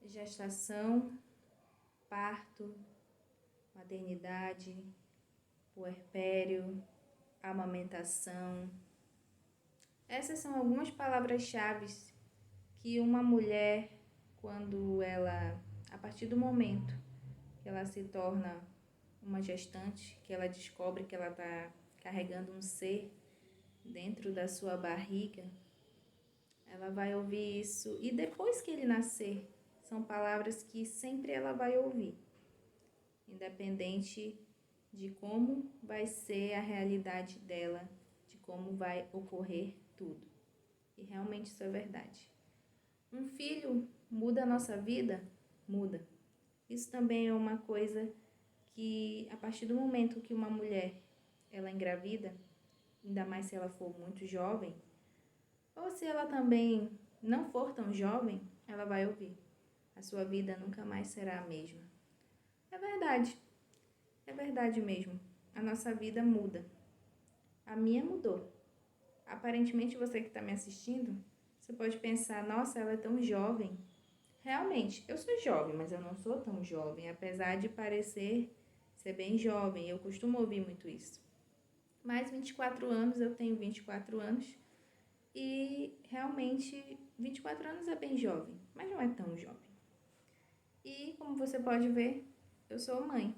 gestação, parto, maternidade, puerpério, amamentação. Essas são algumas palavras-chave que uma mulher, a partir do momento que ela se torna uma gestante, que ela descobre que ela está carregando um ser dentro da sua barriga, ela vai ouvir isso. E depois que ele nascer, são palavras que sempre ela vai ouvir, independente de como vai ser a realidade dela, de como vai ocorrer tudo. E realmente isso é verdade. Um filho muda a nossa vida? Muda. Isso também é uma coisa que, a partir do momento que uma mulher ela engravida, ainda mais se ela for muito jovem, ou se ela também não for tão jovem, ela vai ouvir: a sua vida nunca mais será a mesma. É verdade mesmo. A nossa vida muda. A minha mudou. Aparentemente você que está me assistindo, você pode pensar: nossa, ela é tão jovem. Realmente, eu sou jovem, mas eu não sou tão jovem, apesar de parecer ser bem jovem. Eu costumo ouvir muito isso. Mais 24 anos, eu tenho 24 anos e realmente 24 anos é bem jovem, mas não é tão jovem. E como você pode ver, eu sou mãe.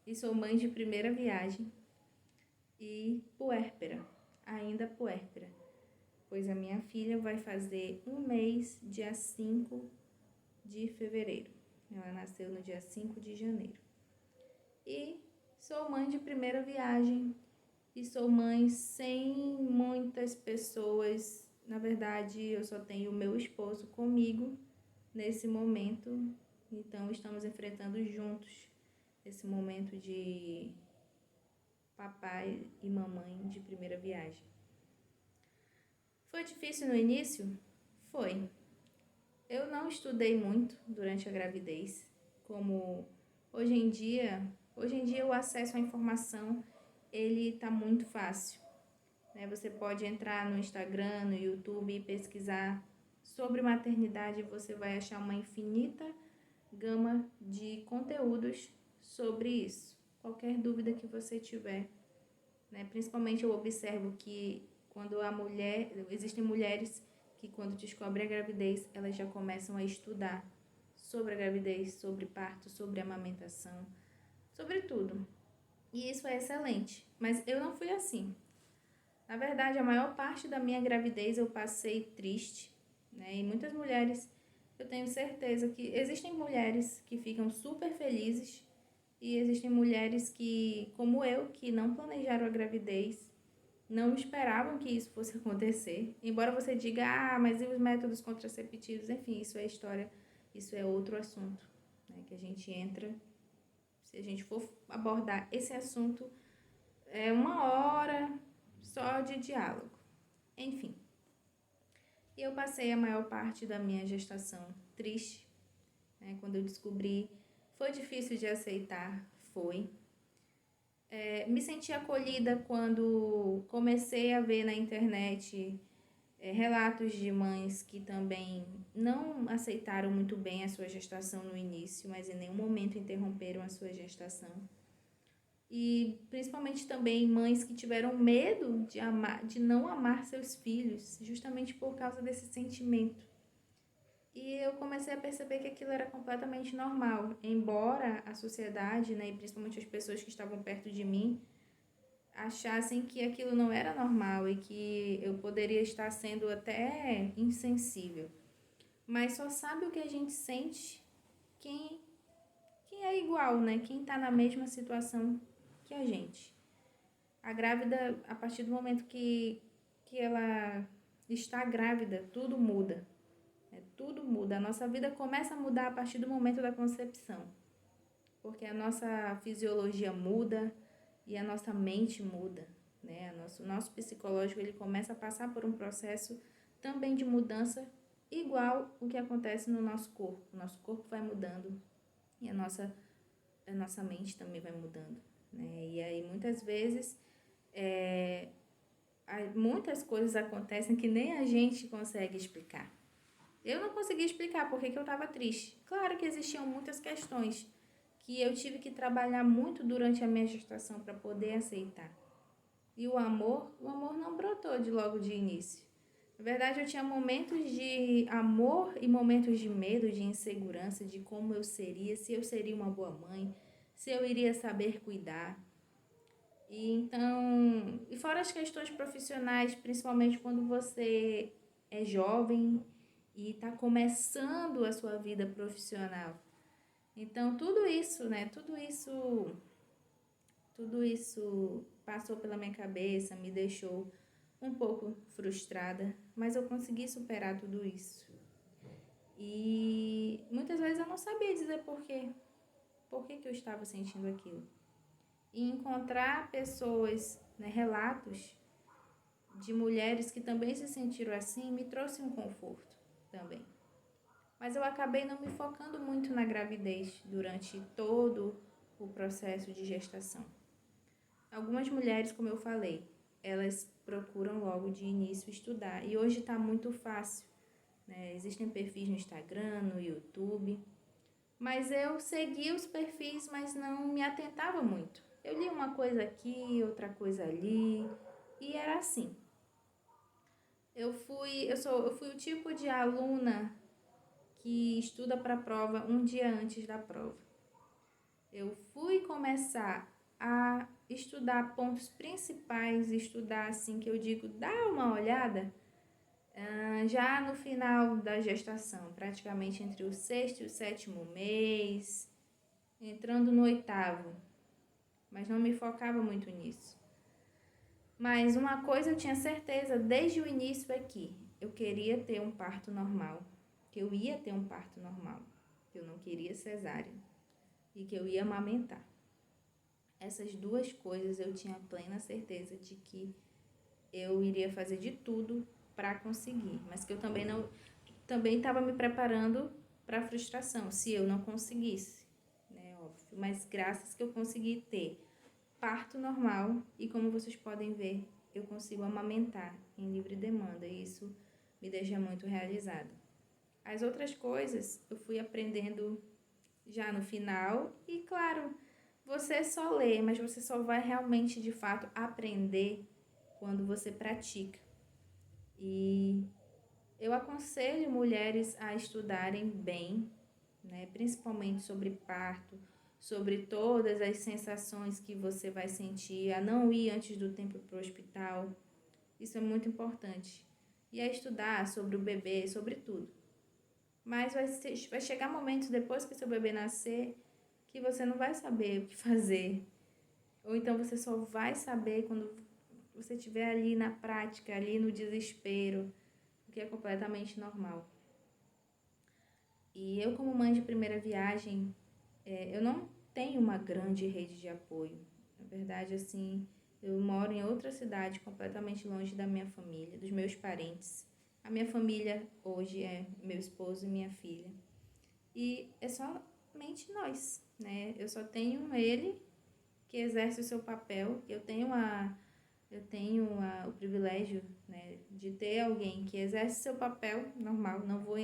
E sou mãe de primeira viagem e puérpera, ainda puérpera, pois a minha filha vai fazer um mês dia 5 de fevereiro. Ela nasceu no dia 5 de janeiro. E sou mãe de primeira viagem e sou mãe sem muitas pessoas. Na verdade, eu só tenho o meu esposo comigo nesse momento, então estamos enfrentando juntos esse momento de papai e mamãe de primeira viagem. Foi difícil no início? Foi. Eu não estudei muito durante a gravidez, como hoje em dia o acesso à informação ele está muito fácil. Você pode entrar no Instagram, no YouTube e pesquisar sobre maternidade, você vai achar uma infinita gama de conteúdos sobre isso. Qualquer dúvida que você tiver, Principalmente eu observo que existem mulheres que quando descobrem a gravidez, elas já começam a estudar sobre a gravidez, sobre parto, sobre amamentação, sobre tudo. E isso é excelente, mas eu não fui assim. Na verdade, a maior parte da minha gravidez eu passei triste, E muitas mulheres, eu tenho certeza que existem mulheres que ficam super felizes e existem mulheres que, como eu, que não planejaram a gravidez, não esperavam que isso fosse acontecer. Embora você diga, mas e os métodos contraceptivos? Enfim, isso é história, isso é outro assunto, que a gente entra. Se a gente for abordar esse assunto, é uma hora só de diálogo. Enfim. E eu passei a maior parte da minha gestação triste, Quando eu descobri, foi difícil de aceitar, foi. Me senti acolhida quando comecei a ver na internet relatos de mães que também não aceitaram muito bem a sua gestação no início, mas em nenhum momento interromperam a sua gestação. E principalmente também mães que tiveram medo de não amar seus filhos, justamente por causa desse sentimento. E eu comecei a perceber que aquilo era completamente normal, embora a sociedade, e principalmente as pessoas que estavam perto de mim, achassem que aquilo não era normal e que eu poderia estar sendo até insensível. Mas só sabe o que a gente sente quem é igual, Quem está na mesma situação que a gente. A grávida, a partir do momento que ela está grávida, tudo muda. Tudo muda. A nossa vida começa a mudar a partir do momento da concepção. Porque a nossa fisiologia muda e a nossa mente muda, O nosso psicológico ele começa a passar por um processo também de mudança, igual o que acontece no nosso corpo. O nosso corpo vai mudando e a nossa mente também vai mudando, E aí muitas vezes muitas coisas acontecem que nem a gente consegue explicar. Eu não conseguia explicar por que eu estava triste. Claro que existiam muitas questões que eu tive que trabalhar muito durante a minha gestação para poder aceitar. E o amor não brotou de logo de início. Na verdade, eu tinha momentos de amor e momentos de medo, de insegurança, de como eu seria, se eu seria uma boa mãe, se eu iria saber cuidar. E fora as questões profissionais, principalmente quando você é jovem e está começando a sua vida profissional. Então, tudo isso, né? Tudo isso passou pela minha cabeça, me deixou um pouco frustrada, mas eu consegui superar tudo isso. E muitas vezes eu não sabia dizer por que eu estava sentindo aquilo. E encontrar pessoas, né, relatos de mulheres que também se sentiram assim, me trouxe um conforto também. Mas eu acabei não me focando muito na gravidez durante todo o processo de gestação. Algumas mulheres, como eu falei, elas procuram logo de início estudar. E hoje está muito fácil, né? Existem perfis no Instagram, no YouTube. Mas eu segui os perfis, mas não me atentava muito. Eu li uma coisa aqui, outra coisa ali, e era assim. Eu fui o tipo de aluna que estuda para a prova um dia antes da prova. Eu fui começar a estudar pontos principais, estudar assim que eu digo, dá uma olhada, já no final da gestação, praticamente entre o 6º e o 7º mês, entrando no 8º, mas não me focava muito nisso. Mas uma coisa eu tinha certeza desde o início é que eu queria ter um parto normal, que eu ia ter um parto normal, que eu não queria cesárea e que eu ia amamentar. Essas duas coisas eu tinha plena certeza de que eu iria fazer de tudo para conseguir, mas que eu também estava me preparando para a frustração, se eu não conseguisse, né, óbvio. Mas graças que eu consegui ter parto normal e como vocês podem ver, eu consigo amamentar em livre demanda e isso me deixa muito realizada. As outras coisas eu fui aprendendo já no final e claro, você só lê, mas você só vai realmente de fato aprender quando você pratica. E eu aconselho mulheres a estudarem bem, né, principalmente sobre parto, sobre todas as sensações que você vai sentir, a não ir antes do tempo para o hospital. Isso é muito importante. E a estudar sobre o bebê, sobre tudo. Mas vai chegar momentos depois que seu bebê nascer que você não vai saber o que fazer. Ou então você só vai saber quando você estiver ali na prática, ali no desespero, o que é completamente normal. E eu, como mãe de primeira viagem, eu não tenho uma grande rede de apoio. Na verdade, assim, eu moro em outra cidade, completamente longe da minha família, dos meus parentes. A minha família hoje é meu esposo e minha filha. E é somente nós, né? Eu só tenho ele que exerce o seu papel. Eu tenho o privilégio, né, de ter alguém que exerce seu papel normal. Não vou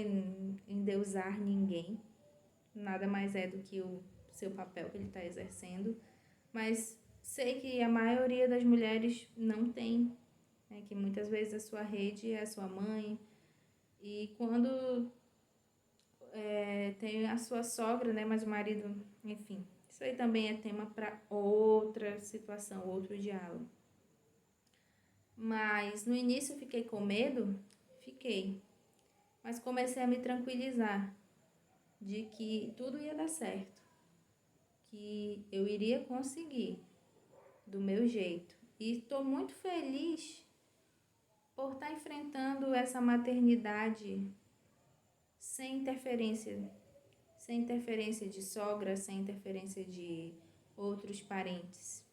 endeusar ninguém. Nada mais é do que o seu papel que ele está exercendo. Mas sei que a maioria das mulheres não tem, né, que muitas vezes a sua rede é a sua mãe. E quando tem a sua sogra, né, mas o marido, enfim. Isso aí também é tema para outra situação, outro diálogo. Mas no início eu fiquei com medo? Fiquei. Mas comecei a me tranquilizar de que tudo ia dar certo. Que eu iria conseguir do meu jeito. E estou muito feliz por estar enfrentando essa maternidade sem interferência de sogra, sem interferência de outros parentes.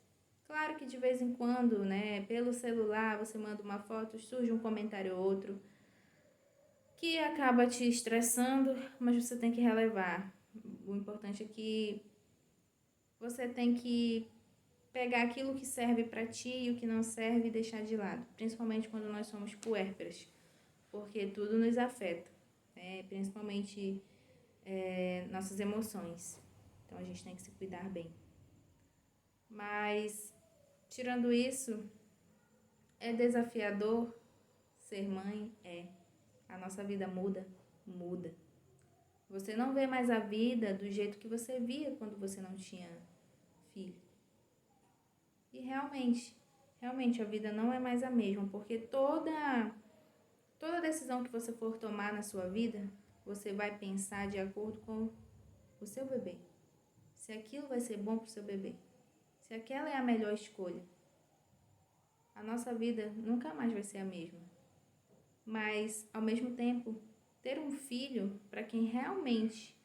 Claro que de vez em quando, né, pelo celular, você manda uma foto, surge um comentário ou outro que acaba te estressando, mas você tem que relevar. O importante é que você tem que pegar aquilo que serve para ti e o que não serve e deixar de lado, principalmente quando nós somos puérperas, porque tudo nos afeta. né? Principalmente nossas emoções. Então a gente tem que se cuidar bem. Mas, tirando isso, é desafiador ser mãe? É. A nossa vida muda? Muda. Você não vê mais a vida do jeito que você via quando você não tinha filho. E realmente a vida não é mais a mesma, porque toda decisão que você for tomar na sua vida, você vai pensar de acordo com o seu bebê. Se aquilo vai ser bom para o seu bebê. Se aquela é a melhor escolha. A nossa vida nunca mais vai ser a mesma. Mas, ao mesmo tempo, ter um filho, para quem realmente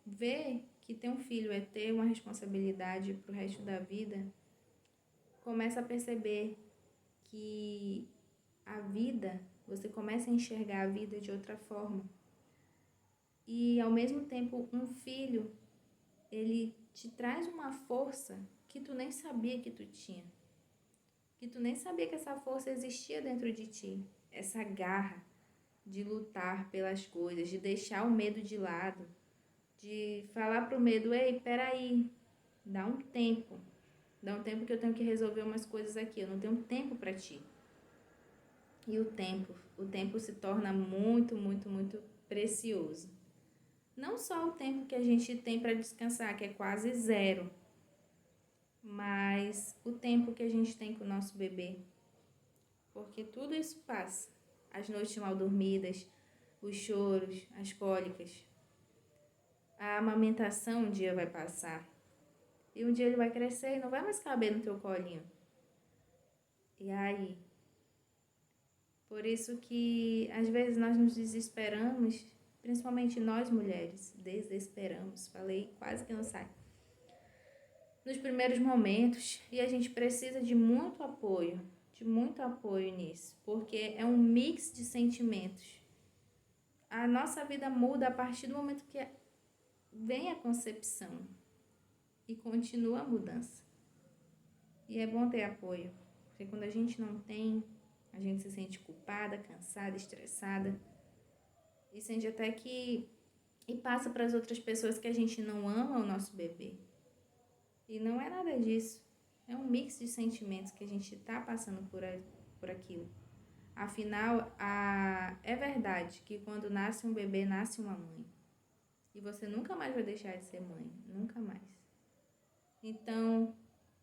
vê que ter um filho é ter uma responsabilidade para o resto da vida, começa a perceber que a vida, você começa a enxergar a vida de outra forma. E, ao mesmo tempo, um filho, ele te traz uma força que tu nem sabia que tu tinha. Que tu nem sabia que essa força existia dentro de ti. Essa garra de lutar pelas coisas, de deixar o medo de lado, de falar pro medo, ei, peraí, dá um tempo que eu tenho que resolver umas coisas aqui, eu não tenho tempo para ti. E o tempo se torna muito, muito, muito precioso. Não só o tempo que a gente tem para descansar, que é quase zero, mas o tempo que a gente tem com o nosso bebê. Porque tudo isso passa. As noites mal dormidas, os choros, as cólicas. A amamentação um dia vai passar. E um dia ele vai crescer e não vai mais caber no teu colinho. E aí? Por isso que às vezes nós nos desesperamos, principalmente nós mulheres, desesperamos. Falei, quase que não sai. Nos primeiros momentos, e a gente precisa de muito apoio nisso, porque é um mix de sentimentos. A nossa vida muda a partir do momento que vem a concepção e continua a mudança. E é bom ter apoio, porque quando a gente não tem, a gente se sente culpada, cansada, estressada, e sente até que e passa para as outras pessoas que a gente não ama o nosso bebê. E não é nada disso. É um mix de sentimentos que a gente está passando por aquilo. Afinal, é verdade que quando nasce um bebê, nasce uma mãe. E você nunca mais vai deixar de ser mãe. Nunca mais. Então,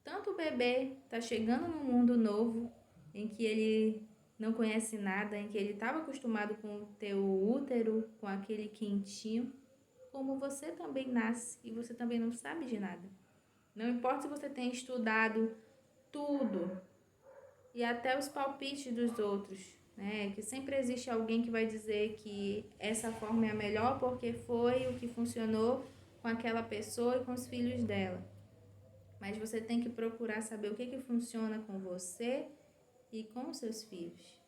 tanto o bebê está chegando num mundo novo, em que ele não conhece nada, em que ele estava acostumado com o teu útero, com aquele quentinho, como você também nasce e você também não sabe de nada. Não importa se você tem estudado tudo e até os palpites dos outros, né? Que sempre existe alguém que vai dizer que essa forma é a melhor porque foi o que funcionou com aquela pessoa e com os filhos dela. Mas você tem que procurar saber o que funciona com você e com os seus filhos.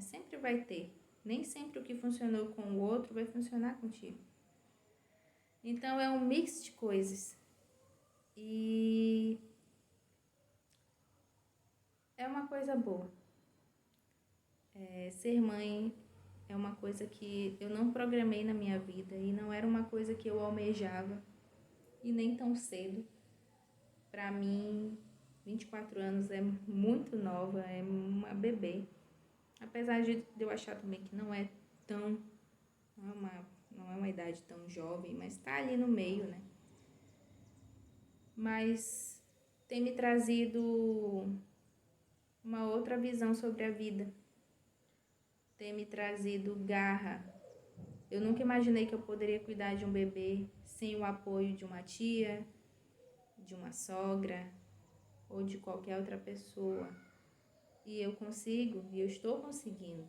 Sempre vai ter. Nem sempre o que funcionou com o outro vai funcionar contigo. Então é um mix de coisas. E é uma coisa boa. Ser mãe é uma coisa que eu não programei na minha vida e não era uma coisa que eu almejava e nem tão cedo. Para mim, 24 anos é muito nova, é uma bebê. Apesar de eu achar também que não é uma idade tão jovem, mas está ali no meio, né? Mas tem me trazido uma outra visão sobre a vida. Tem me trazido garra. Eu nunca imaginei que eu poderia cuidar de um bebê sem o apoio de uma tia, de uma sogra ou de qualquer outra pessoa. E eu consigo, e eu estou conseguindo.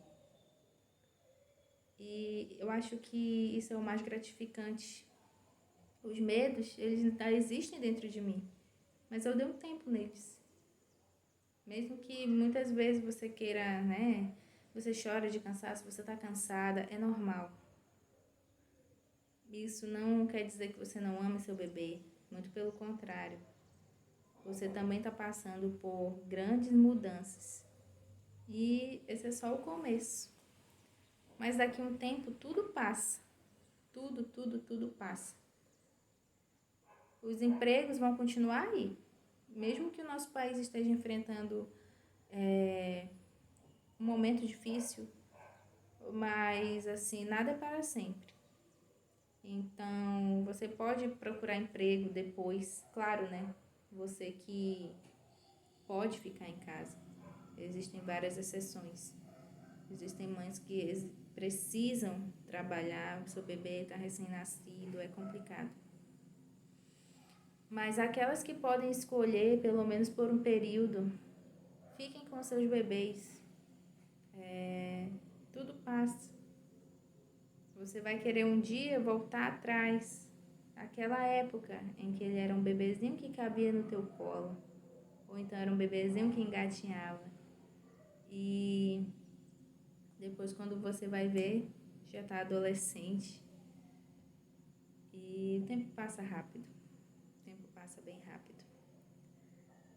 E eu acho que isso é o mais gratificante. Os medos, eles ainda existem dentro de mim, mas eu dei um tempo neles. Mesmo que muitas vezes você queira, né? Você chora de cansaço, você está cansada, é normal. Isso não quer dizer que você não ama seu bebê, muito pelo contrário. Você também está passando por grandes mudanças. E esse é só o começo. Mas daqui a um tempo tudo passa. Tudo passa. Os empregos vão continuar aí. Mesmo que o nosso país esteja enfrentando um momento difícil, mas assim, nada é para sempre. Então, você pode procurar emprego depois, claro, né? Você que pode ficar em casa. Existem várias exceções. Existem mães que precisam trabalhar, o seu bebê está recém-nascido, é complicado. Mas aquelas que podem escolher, pelo menos por um período, fiquem com seus bebês. Tudo passa. Você vai querer um dia voltar atrás, aquela época em que ele era um bebezinho que cabia no teu colo, ou então era um bebezinho que engatinhava. E depois, quando você vai ver, já está adolescente. E o tempo passa rápido. O tempo passa bem rápido.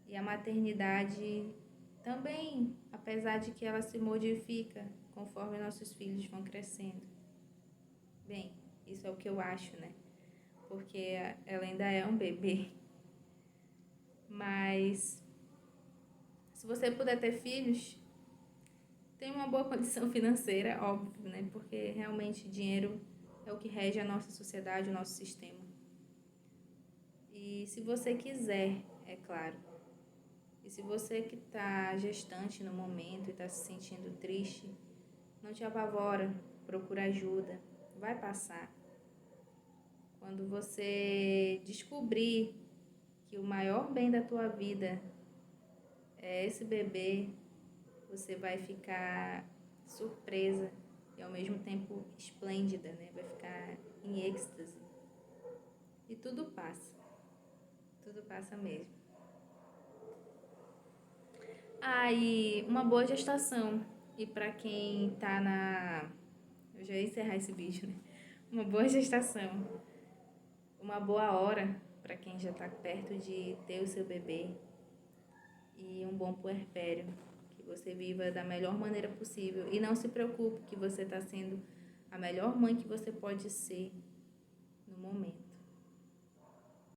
E a maternidade também, apesar de que ela se modifica conforme nossos filhos vão crescendo. Bem, isso é o que eu acho, né? Porque ela ainda é um bebê. Mas se você puder ter filhos, tenha uma boa condição financeira, óbvio, né? Porque realmente dinheiro é o que rege a nossa sociedade, o nosso sistema. E se você quiser, é claro. E se você que está gestante no momento e está se sentindo triste, não te apavora, procura ajuda, vai passar. Quando você descobrir que o maior bem da tua vida é esse bebê, você vai ficar surpresa e ao mesmo tempo esplêndida, né? Vai ficar em êxtase. E tudo passa mesmo. E uma boa gestação. E para quem tá eu já ia encerrar esse vídeo, né? Uma boa gestação. Uma boa hora para quem já tá perto de ter o seu bebê. E um bom puerpério. Que você viva da melhor maneira possível. E não se preocupe que você tá sendo a melhor mãe que você pode ser no momento.